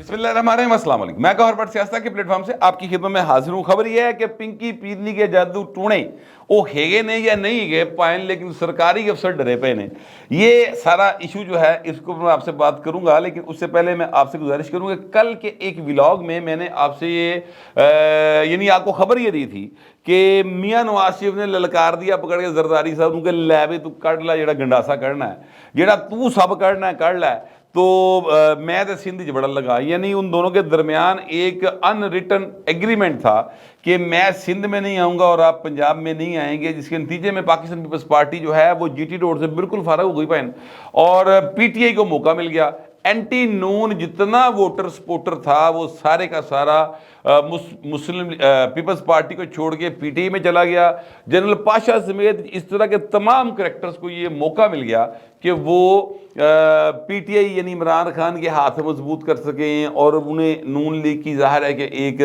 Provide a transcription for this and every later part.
بسم اللہ الرحمن الرحیم، السلام علیکم۔ میں گوہر بٹ سیاست کے پلیٹ فارم سے آپ کی خدمت میں حاضر ہوں۔ خبر یہ ہے کہ پنکی پیدنی کے جادو ٹونے وہ ہیگے نے یا نہیں گئے پائن، لیکن سرکاری افسر ڈرے پے نے۔ یہ سارا ایشو جو ہے اس کو میں آپ سے بات کروں گا، لیکن اس سے پہلے میں آپ سے گزارش کروں گا کل کے ایک ولاگ میں نے آپ سے یہ یعنی آپ کو خبر یہ دی تھی کہ میاں نواز شریف نے للکار دیا پکڑ کے زرداری صاحب ان کے لے بھی تو کڑ لا جڑا گنڈاسا کرنا ہے، جڑا تو سب کرنا ہے کر لے۔ تو میں تو سندھ بڑا لگا، یعنی ان دونوں کے درمیان ایک ان ریٹن ایگریمنٹ تھا کہ میں سندھ میں نہیں آؤں گا اور آپ پنجاب میں نہیں آئیں گے، جس کے نتیجے میں پاکستان پیپلز پارٹی جو ہے وہ جی ٹی روڈ سے بالکل فارغ ہو گئی پہن، اور پی ٹی آئی کو موقع مل گیا۔ اینٹی نون جتنا ووٹر سپورٹر تھا وہ سارے کا سارا مسلم پیپلز پارٹی کو چھوڑ کے پی ٹی آئی میں چلا گیا۔ جنرل پاشا سمیت اس طرح کے تمام کریکٹرز کو یہ موقع مل گیا کہ وہ پی ٹی آئی یعنی عمران خان کے ہاتھ مضبوط کر سکیں، اور انہیں نون لیگ کی ظاہر ہے کہ ایک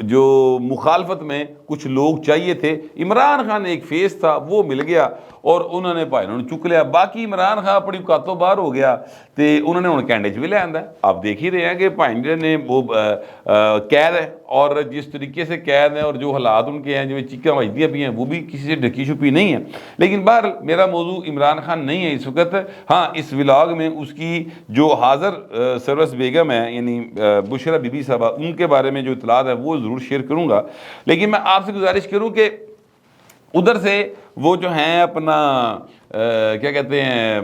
جو مخالفت میں کچھ لوگ چاہیے تھے، عمران خان ایک فیس تھا وہ مل گیا اور انہوں نے چک لیا۔ باقی عمران خان اپنی اوقاتوں باہر ہو گیا تو انہوں نے ہوں کینڈے بھی لے آندا ہے۔ آپ دیکھ ہی رہے ہیں کہ پائنڈے نے وہ قید ہے، اور جس طریقے سے قید ہیں اور جو حالات ان کے ہیں، جو چیخاں بجدیاں بھی ہیں، وہ بھی کسی سے ڈھکی چھپی نہیں ہے۔ لیکن بہر میرا موضوع عمران خان نہیں ہے اس وقت۔ ہاں، اس ولاگ میں اس کی جو حاضر سروس بیگم ہے یعنی بشرا بی بی صاحبہ، ان کے بارے میں جو اطلاعات ہے وہ ضرور شیئر کروں گا۔ لیکن میں آپ سے گزارش کروں کہ ادھر سے وہ جو ہیں اپنا کیا کہتے ہیں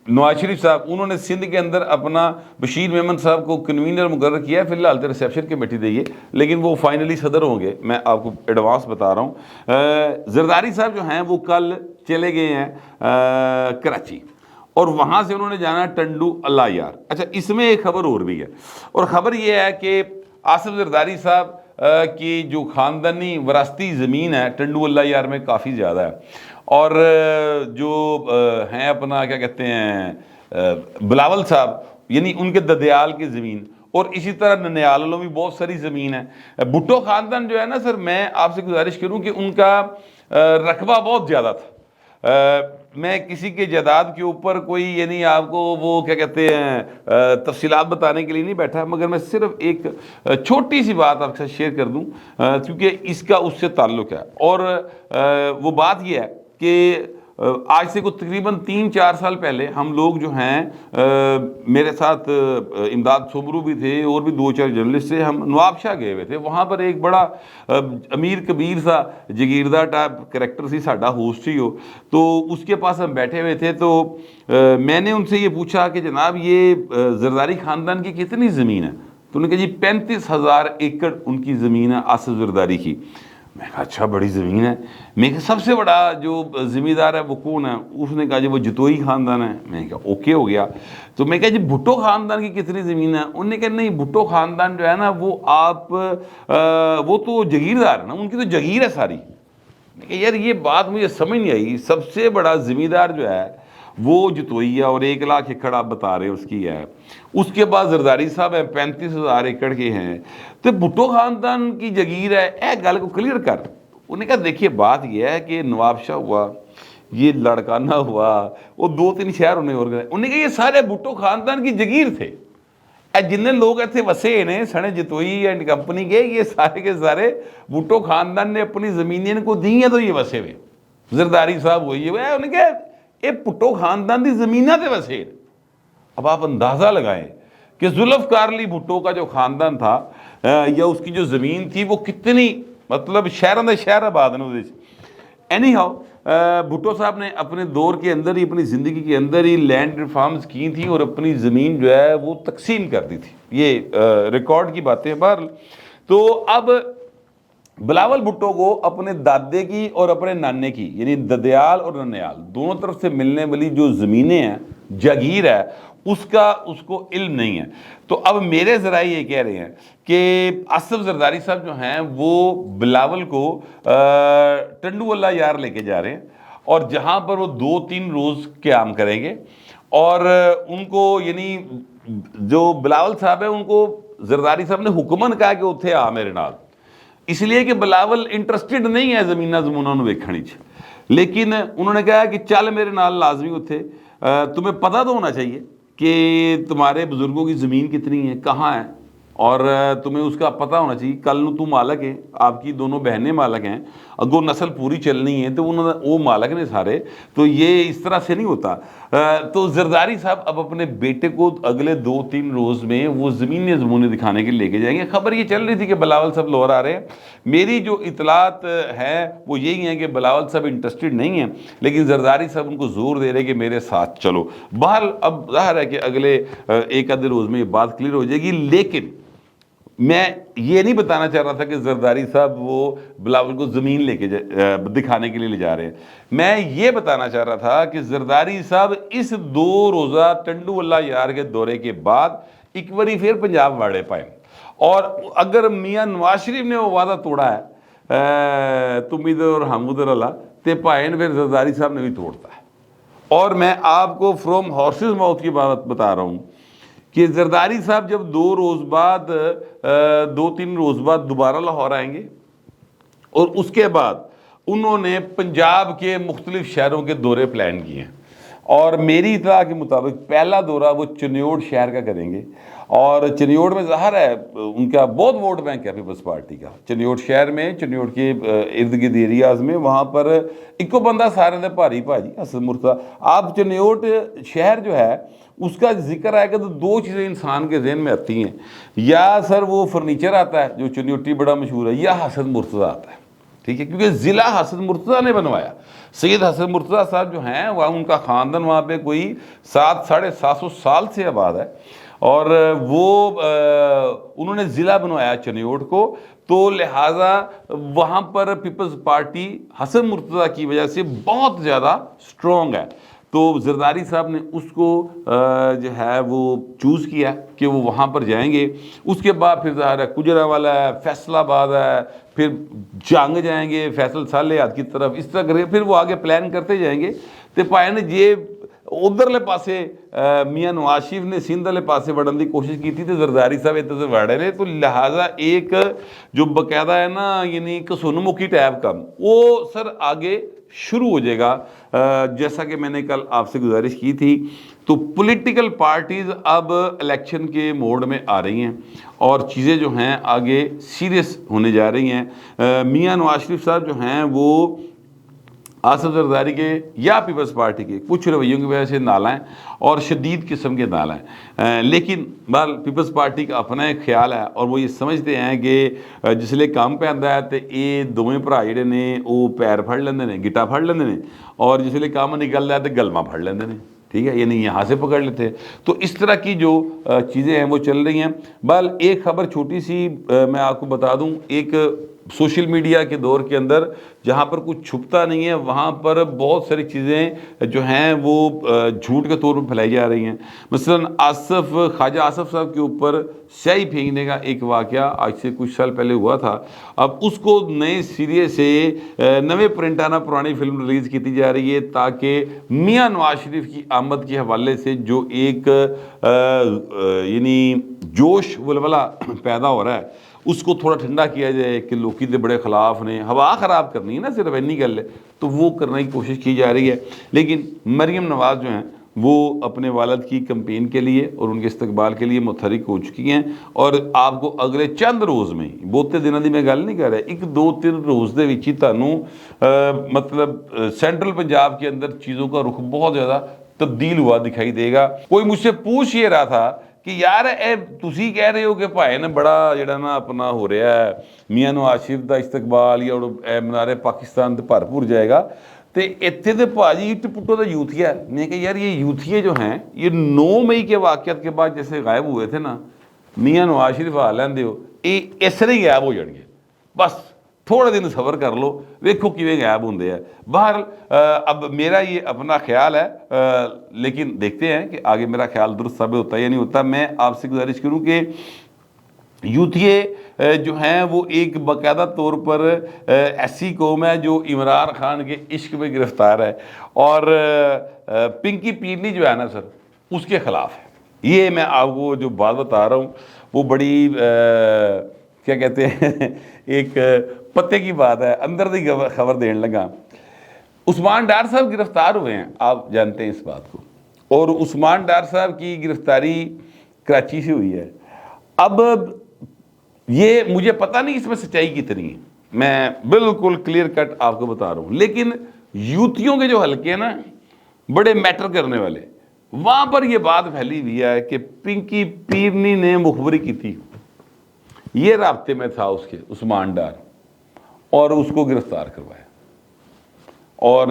نواز شریف صاحب، انہوں نے سندھ کے اندر اپنا بشیر میمن صاحب کو کنوینر مقرر کیا ہے۔ فی الحال تو ریسیپشن کمیٹی دئیے، لیکن وہ فائنلی صدر ہوں گے، میں آپ کو ایڈوانس بتا رہا ہوں۔ زرداری صاحب جو ہیں وہ کل چلے گئے ہیں کراچی، اور وہاں سے انہوں نے جانا ٹنڈو اللہ یار۔ اچھا، اس میں ایک خبر اور بھی ہے، اور خبر یہ ہے کہ آصف زرداری صاحب کی جو خاندانی وراثتی زمین ہے ٹنڈو اللہ یار میں کافی زیادہ ہے، اور جو ہیں اپنا کیا کہتے ہیں بلاول صاحب یعنی ان کے ددیال کی زمین، اور اسی طرح ننیالوں میں بہت ساری زمین ہے۔ بھٹو خاندان جو ہے نا سر، میں آپ سے گزارش کروں کہ ان کا رقبہ بہت زیادہ تھا۔ میں کسی کے جائیداد کے اوپر کوئی یعنی آپ کو وہ کیا کہتے ہیں تفصیلات بتانے کے لیے نہیں بیٹھا، مگر میں صرف ایک چھوٹی سی بات آپ کے ساتھ شیئر کر دوں کیونکہ اس کا اس سے تعلق ہے، اور وہ بات یہ ہے کہ آج سے کچھ تقریباً 3-4 سال پہلے ہم لوگ جو ہیں میرے ساتھ امداد سومرو بھی تھے اور بھی 2-4 جرنلسٹ تھے، ہم نواب شاہ گئے ہوئے تھے۔ وہاں پر ایک بڑا امیر کبیر سا جگیردار ٹائپ کریکٹر سی ساڈا ہوسٹ ہی ہو، تو اس کے پاس ہم بیٹھے ہوئے تھے، تو میں نے ان سے یہ پوچھا کہ جناب یہ زرداری خاندان کی کتنی زمین ہے؟ تو انہوں نے کہا جی 35,000 ایکڑ ان کی زمین ہے آصف زرداری کی۔ میں کہا اچھا بڑی زمین ہے۔ میں کہا سب سے بڑا جو زمیندار ہے وہ کون ہے؟ اس نے کہا جی وہ جتوئی خاندان ہے۔ میں نے کہا اوکے ہو گیا۔ تو میں کہا جی بھٹو خاندان کی کتنی زمین ہے؟ انہوں نے کہا نہیں، بھٹو خاندان جو ہے نا وہ وہ تو جگیردار ہے نا، ان کی تو جگیر ہے ساری۔ میں کہا یار یہ بات مجھے سمجھ نہیں آئی، سب سے بڑا زمیندار جو ہے وہ جتوئی ہے، اور 1 لاکھ ایکڑ آپ بتا رہے ہیں اس کی ہے۔ اس کے بعد زرداری صاحب ہیں 35,000 ایکڑ کے ہیں، تو بھٹو خاندان کی جگیر ہے، اے گل کو کلیئر کر۔ انہوں نے کہا دیکھیے بات یہ ہے کہ نواب شاہ ہوا، یہ لڑکانہ ہوا، وہ 2-3 شہر انہیں اور گئے، انہوں نے کہا یہ سارے بھٹو خاندان کی جگیر تھے۔ جتنے لوگ ایتھے وسے نے سنے جتوئی اینڈ کمپنی کے، یہ سارے کے سارے بھٹو خاندان نے اپنی زمینیں ان کو دی ہیں، تو یہ وسے ہوئے زرداری صاحب ہوئی ہوئے۔ انہوں نے کہا یہ بھٹو خاندان دی زمینہ تے وسے۔ اب آپ اندازہ لگائیں کہ ذوالفقار علی بھٹو کا جو خاندان تھا یا اس کی جو زمین تھی وہ کتنی مطلب شہروں دے شہر آباد نے۔ اینی ہاؤ بھٹو صاحب نے اپنے دور کے اندر ہی، اپنی زندگی کے اندر ہی لینڈ ریفارمز کی تھیں اور اپنی زمین جو ہے وہ تقسیم کر دی تھی، یہ ریکارڈ کی باتیں بہرحال۔ تو اب بلاول بھٹو کو اپنے دادے کی اور اپنے نانے کی یعنی ددیال اور ننیال دونوں طرف سے ملنے والی جو زمینیں ہیں، جاگیر ہے، اس کا اس کو علم نہیں ہے۔ تو اب میرے ذرائع یہ کہہ رہے ہیں کہ آصف زرداری صاحب جو ہیں وہ بلاول کو ٹنڈو اللہ یار لے کے جا رہے ہیں، اور جہاں پر وہ 2-3 روز قیام کریں گے، اور ان کو یعنی جو بلاول صاحب ہیں ان کو زرداری صاحب نے حکمن کہا کہ اتھے آ میرے نال، اس لیے کہ بلاول انٹرسٹڈ نہیں ہے زمینہ زمونوں ویکھنی چ، لیکن انہوں نے کہا کہ چل میرے نال لازمی اتھے، تمہیں پتہ تو ہونا چاہیے کہ تمہارے بزرگوں کی زمین کتنی ہے، کہاں ہے، اور تمہیں اس کا پتہ ہونا چاہیے. کل نو تو مالک ہے، آپ کی دونوں بہنیں مالک ہیں، اگر نسل پوری چلنی ہے تو وہ مالک نے سارے. تو یہ اس طرح سے نہیں ہوتا. تو زرداری صاحب اب اپنے بیٹے کو اگلے 2-3 روز میں وہ زمینیں زمونے دکھانے کے لے کے جائیں گے. خبر یہ چل رہی تھی کہ بلاول صاحب لاہور آ رہے ہیں. میری جو اطلاعات ہے وہ یہی ہیں کہ بلاول صاحب انٹرسٹڈ نہیں ہیں، لیکن زرداری صاحب ان کو زور دے رہے کہ میرے ساتھ چلو. بہرحال اب ظاہر ہے کہ اگلے ایک آدھے روز میں یہ بات کلیئر ہو جائے گی. لیکن میں یہ نہیں بتانا چاہ رہا تھا کہ زرداری صاحب وہ بلاول کو زمین لے کے دکھانے کے لیے لے جا رہے ہیں. میں یہ بتانا چاہ رہا تھا کہ زرداری صاحب اس 2 روزہ ٹنڈو اللہ یار کے دورے کے بعد ایک باری پھر پنجاب واڑے پائیں. اور اگر میاں نواز شریف نے وہ وعدہ توڑا ہے تم ادھر اور ہم ادھر اللہ تے پائیں، پھر زرداری صاحب نے بھی توڑتا ہے. اور میں آپ کو فرام ہارسز ماؤتھ کی بات بتا رہا ہوں کہ زرداری صاحب جب 2 روز بعد 2-3 روز بعد دوبارہ لاہور آئیں گے، اور اس کے بعد انہوں نے پنجاب کے مختلف شہروں کے دورے پلان کیے ہیں. اور میری اطلاع کے مطابق پہلا دورہ وہ چنیوڑ شہر کا کریں گے. اور چنیوڑ میں ظاہر ہے ان کا بہت ووٹ بینک ہے پیپلز پارٹی کا. چنیوڑ شہر میں، چنیوڑ کے ارد گرد ایریاز میں، وہاں پر ایک بندہ سارے دے بھاری بھاجی حسن مرتضیٰ. آپ چنیوڑ شہر جو ہے اس کا ذکر آئے گا تو 2 چیزیں انسان کے ذہن میں آتی ہیں، یا سر وہ فرنیچر آتا ہے جو چنیوٹی بڑا مشہور ہے، یا حسن مرتضیٰ آتا ہے. ٹھیک ہے، کیونکہ ضلع حسن مرتضیٰ نے بنوایا. سید حسن مرتضیٰ صاحب جو ہیں وہ ان کا خاندان وہاں پہ کوئی 700-750 سال سے آباد ہے، اور وہ انہوں نے ضلع بنوایا چنیوڑ کو. تو لہٰذا وہاں پر پیپلز پارٹی حسن مرتضیٰ کی وجہ سے بہت زیادہ سٹرونگ ہے. تو زرداری صاحب نے اس کو جو ہے وہ چوز کیا کہ وہ وہاں پر جائیں گے. اس کے بعد پھر ظاہر ہے گجرانوالہ ہے، فیصل آباد ہے، پھر جنگ جائیں گے فیصل صالحات کی طرف. اس طرح کر کے پھر وہ آگے پلان کرتے جائیں گے. تو پائے نے یہ ادھرلے پاسے میاں نواز شریف نے سندھ والے پاسے بڑھنے کی کوشش کی تھی تو زرداری صاحب ادھر سے بڑھے رہے. تو لہٰذا ایک جو باقاعدہ ہے نا یعنی کسونمکھی ٹیپ کا وہ سر آگے شروع ہو جائے گا. جیسا کہ میں نے کل آپ سے گزارش کی تھی، تو پولیٹیکل پارٹیز اب الیکشن کے موڈ میں آ رہی ہیں اور چیزیں جو ہیں آگے سیریس ہونے جا رہی ہیں. میاں نواز شریف صاحب جو ہیں وہ آصف زرداری کے یا پیپلز پارٹی کے کچھ رویوں کی وجہ سے نالائیں اور شدید قسم کے نالائیں، لیکن بہرحال پیپلز پارٹی کا اپنا ایک خیال ہے اور وہ یہ سمجھتے ہیں کہ جس لئے کام پہ آندہ ہے تو یہ دوویں بھرا جڑے نے وہ پیر پھڑ لیندے نے، گٹا پھڑ لیندے نے، اور جس لئے کام نکل رہا ہے تو گلما پھڑ لیندے نے. ٹھیک ہے، یعنی یہاں سے پکڑ لیتے ہیں. تو اس طرح کی جو چیزیں ہیں وہ چل رہی ہیں. بہرحال ایک خبر چھوٹی سی میں آپ کو بتا دوں، ایک سوشل میڈیا کے دور کے اندر جہاں پر کچھ چھپتا نہیں ہے وہاں پر بہت ساری چیزیں جو ہیں وہ جھوٹ کے طور پر پھیلائی جا رہی ہیں. مثلاً خواجہ آصف صاحب کے اوپر سیاہی پھینکنے کا ایک واقعہ آج سے کچھ سال پہلے ہوا تھا. اب اس کو نئے سرے سے نوے پرنٹانہ پرانی فلم ریلیز کی جا رہی ہے تاکہ میاں نواز شریف کی آمد کے حوالے سے جو ایک یعنی جوش ولولہ پیدا ہو رہا ہے اس کو تھوڑا ٹھنڈا کیا جائے کہ لوکی دے بڑے خلاف نے ہوا خراب کرنی ہے نا، صرف اینی گل ہے تو وہ کرنے کی کوشش کی جا رہی ہے. لیکن مریم نواز جو ہیں وہ اپنے والد کی کمپین کے لیے اور ان کے استقبال کے لیے متحرک ہو چکی ہیں. اور آپ کو اگلے چند روز میں بہتے دنوں کی میں گل نہیں کر رہا، 1-2-3 روز دے وچ ہی تانوں مطلب سینٹرل پنجاب کے اندر چیزوں کا رخ بہت زیادہ تبدیل ہوا دکھائی دے گا. کوئی مجھ سے پوچھ یہ رہا تھا کہ یار تسی کہہ رہے ہو کہ بھائی نے بڑا جڑا نا اپنا ہو رہا ہے میاں نواز شریف دا استقبال یا منارے پاکستان تے بھرپور جائے گا تے اتنے تے بھاجی اٹ پٹو دا یوتھیا ہے. میں کہ یار یہ یوتھیے جو ہیں یہ 9 مئی کے واقعات کے بعد جیسے غائب ہوئے تھے نا، میاں نواز شریف آ لیندے ہو یہ اس طرح ہی غائب ہو جان گے. بس تھوڑے دن صبر کر لو، ویکھو کیویں غائب ہوندے ہیں. بہرحال اب میرا یہ اپنا خیال ہے، لیکن دیکھتے ہیں کہ آگے میرا خیال درست ثابت ہوتا ہے یا نہیں ہوتا. میں آپ سے گزارش کروں کہ یوتھیے جو ہیں وہ ایک باقاعدہ طور پر ایسی قوم ہے جو عمران خان کے عشق میں گرفتار ہے اور پنکی پیرنی جو ہے نا سر اس کے خلاف ہے. یہ میں آپ کو جو بات بتا رہا ہوں وہ بڑی کیا کہتے ہیں ایک پتے کی بات ہے، اندر دی خبر دین لگا. عثمان ڈار صاحب گرفتار ہوئے ہیں، آپ جانتے ہیں اس بات کو. اور عثمان ڈار صاحب کی گرفتاری کراچی سے ہوئی ہے. اب یہ مجھے پتہ نہیں اس میں سچائی کتنی ہے، میں بالکل کلیئر کٹ آپ کو بتا رہا ہوں، لیکن یوتیوں کے جو حلقے ہیں نا بڑے میٹر کرنے والے، وہاں پر یہ بات پھیلی ہوئی ہے کہ پنکی پیرنی نے مخبری کی تھی، یہ رابطے میں تھا اس کے عثمان ڈار، اور اس کو گرفتار کروایا. اور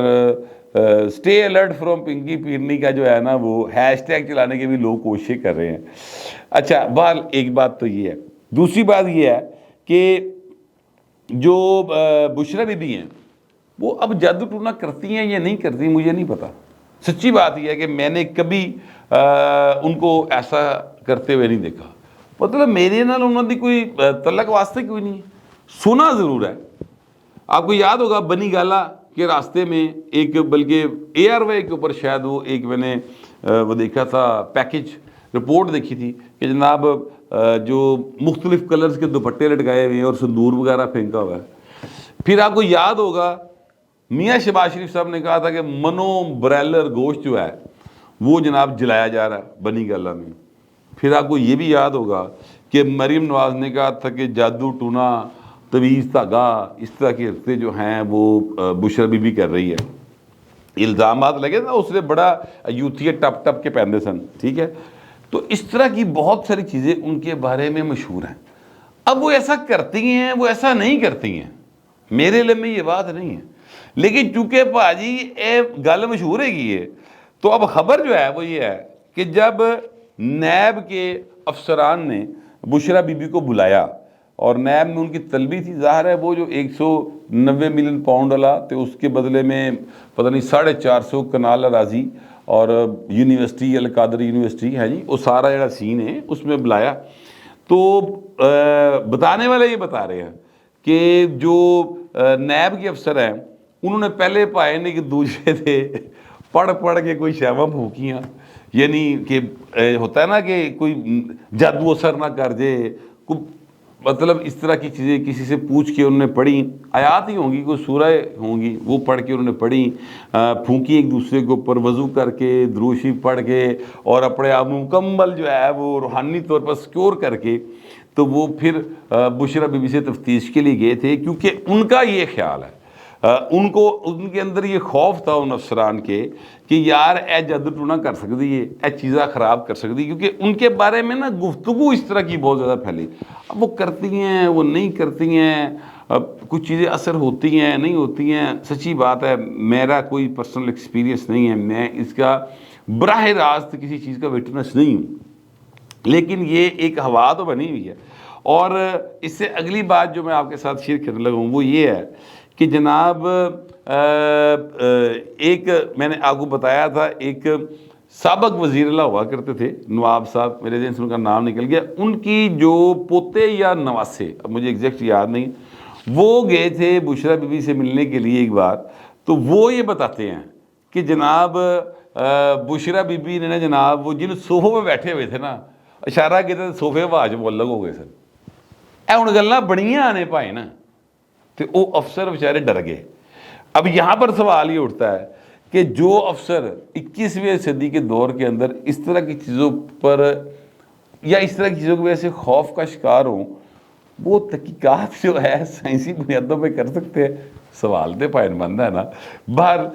stay alert from Pinky Perini کا جو ہے نا وہ ہیش ٹیگ چلانے کے بھی لوگ کوششیں کر رہے ہیں. اچھا بہرحال ایک بات تو یہ ہے. دوسری بات یہ ہے کہ جو بشرا بی بی ہیں وہ اب جادو ٹونا کرتی ہیں یا نہیں کرتی مجھے نہیں پتا. سچی بات یہ ہے کہ میں نے کبھی ان کو ایسا کرتے ہوئے نہیں دیکھا. مطلب میرے نال انہوں نے کوئی تعلق واسطے کوئی نہیں ہے، سنا ضرور ہے. آپ کو یاد ہوگا بنی گالا کے راستے میں ایک، بلکہ ایئر وے کے اوپر شاید وہ ایک میں نے وہ دیکھا تھا پیکج رپورٹ دیکھی تھی کہ جناب جو مختلف کلرز کے دوپٹے لٹکائے ہوئے ہیں اور سندور وغیرہ پھینکا ہوا ہے. پھر آپ کو یاد ہوگا میاں شہباز شریف صاحب نے کہا تھا کہ منو برائلر گوشت جو ہے وہ جناب جلایا جا رہا ہے بنی گالا میں. پھر آپ کو یہ بھی یاد ہوگا کہ مریم نواز نے کہا تھا کہ جادو ٹونا تویز دھاگا اس طرح کے رشتے جو ہیں وہ بشرا بی بی کر رہی ہے. الزامات لگے نا اس نے بڑا یوتھی ٹپ ٹپ کے پہنتے سن، ٹھیک ہے. تو اس طرح کی بہت ساری چیزیں ان کے بارے میں مشہور ہیں. اب وہ ایسا کرتی ہیں وہ ایسا نہیں کرتی ہیں، میرے علم میں یہ بات نہیں ہے. لیکن چونکہ پاجی اے گل مشہور ہے کی ہے تو اب خبر جو ہے وہ یہ ہے کہ جب نیب کے افسران نے بشرا بی بی کو بلایا اور نیب میں ان کی طلبی تھی، ظاہر ہے وہ جو 190 ملین پاؤنڈ والا تو اس کے بدلے میں پتہ نہیں 450 کنال اراضی اور یونیورسٹی القادر یونیورسٹی ہے جی، وہ سارا جڑا سین ہے اس میں بلایا. تو بتانے والے یہ بتا رہے ہیں کہ جو نیب کے افسر ہیں انہوں نے پہلے پائے نے کہ دوسرے تھے پڑھ کے کوئی شیواں پھونکیاں، یعنی کہ ہوتا ہے نا کہ کوئی جادو اثر نہ کر جائے، مطلب اس طرح کی چیزیں کسی سے پوچھ کے انہوں نے پڑھی، آیات ہی ہوں گی کوئی سورہ ہوں گی وہ پڑھ کے انہوں نے پڑھی، پھونکی ایک دوسرے کے اوپر وضو کر کے درود شریف پڑھ کے اور اپنے آپ مکمل جو ہے وہ روحانی طور پر سکیور کر کے تو وہ پھر بشرا بی بی سے تفتیش کے لیے گئے تھے. کیونکہ ان کا یہ خیال ہے، ان کے اندر یہ خوف تھا ان افسران کے کہ یار اے جادو ٹونا کر سکتی ہے، اے چیزاں خراب کر سکتی، کیونکہ ان کے بارے میں نا گفتگو اس طرح کی بہت زیادہ پھیلی. اب وہ کرتی ہیں وہ نہیں کرتی ہیں، کچھ چیزیں اثر ہوتی ہیں نہیں ہوتی ہیں. سچی بات ہے میرا کوئی پرسنل ایکسپیرینس نہیں ہے، میں اس کا براہ راست کسی چیز کا وٹنس نہیں ہوں، لیکن یہ ایک ہوا تو بنی ہوئی ہے. اور اس سے اگلی بات جو میں آپ کے ساتھ شیئر کرنے لگا ہوں وہ یہ ہے کہ جناب ایک میں نے آپ کو بتایا تھا ایک سابق وزیر اللہ ہوا کرتے تھے نواب صاحب، میرے ذہن سے ان کا نام نکل گیا، ان کی جو پوتے یا نواسے اب مجھے ایگزیکٹ یاد نہیں، وہ گئے تھے بشرا بی بی سے ملنے کے لیے ایک بار. تو وہ یہ بتاتے ہیں کہ جناب بشرا بی بی نے نا جناب وہ جن صوفوں پہ بیٹھے ہوئے تھے نا اشارہ کہتے تھے صوفے واج مولگ ہو گئے سن. اے ہن گلاں بڑیاں آنے پائے نا تو وہ افسر بیچارے ڈر گئے. اب یہاں پر سوال یہ اٹھتا ہے کہ جو افسر 21ویں صدی کے دور کے اندر اس طرح کی چیزوں پر یا اس طرح کی چیزوں کی وجہ سے خوف کا شکار ہوں، وہ تحقیقات جو ہے سائنسی بنیادوں پہ کر سکتے ہیں؟ سوال دے پائن مند ہے نا. باہر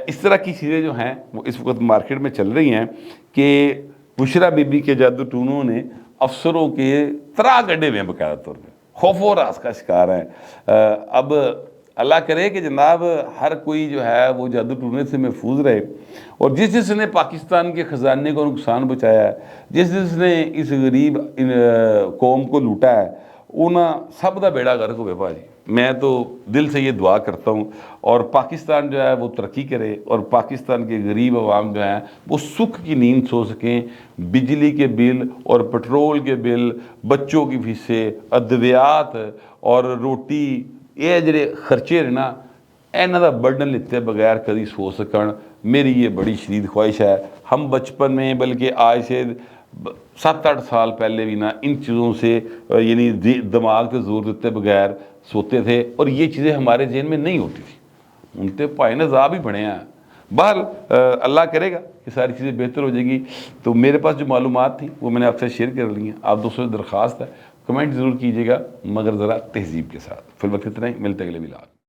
اس طرح کی چیزیں جو ہیں وہ اس وقت مارکیٹ میں چل رہی ہیں کہ بشرا بی بی کے جادو ٹونوں نے افسروں کے ترا گڈے میں باقاعدہ طور پہ خوف و راز کا شکار ہیں. اب اللہ کرے کہ جناب ہر کوئی جو ہے وہ جادو ٹونے سے محفوظ رہے، اور جس نے پاکستان کے خزانے کو نقصان بچایا ہے، جس نے اس غریب قوم کو لوٹا ہے، انہاں سب دا بیڑا غرق ہوئے بھاجی. میں تو دل سے یہ دعا کرتا ہوں اور پاکستان جو ہے وہ ترقی کرے اور پاکستان کے غریب عوام جو ہیں وہ سکھ کی نیند سو سکیں. بجلی کے بل اور پٹرول کے بل، بچوں کی فیسیں، ادویات اور روٹی، یہ جڑے خرچے رہنا انہاں دا برڈن لیتے بغیر کدی سو سکن. میری یہ بڑی شدید خواہش ہے. ہم بچپن میں بلکہ آج سے 7-8 سال پہلے بھی نا ان چیزوں سے یعنی دماغ پہ زور دیتے بغیر سوتے تھے اور یہ چیزیں ہمارے ذہن میں نہیں ہوتی تھی. ان تے پائے نزا بھی بنے ہیں بہرحال اللہ کرے گا کہ ساری چیزیں بہتر ہو جائیں گی. تو میرے پاس جو معلومات تھیں وہ میں نے آپ سے شیئر کر لی ہیں. آپ دوستوں سے درخواست ہے کمنٹ ضرور کیجیے گا مگر ذرا تہذیب کے ساتھ. فی الوقت اتنا ہی، ملتے اگلے ولاگ.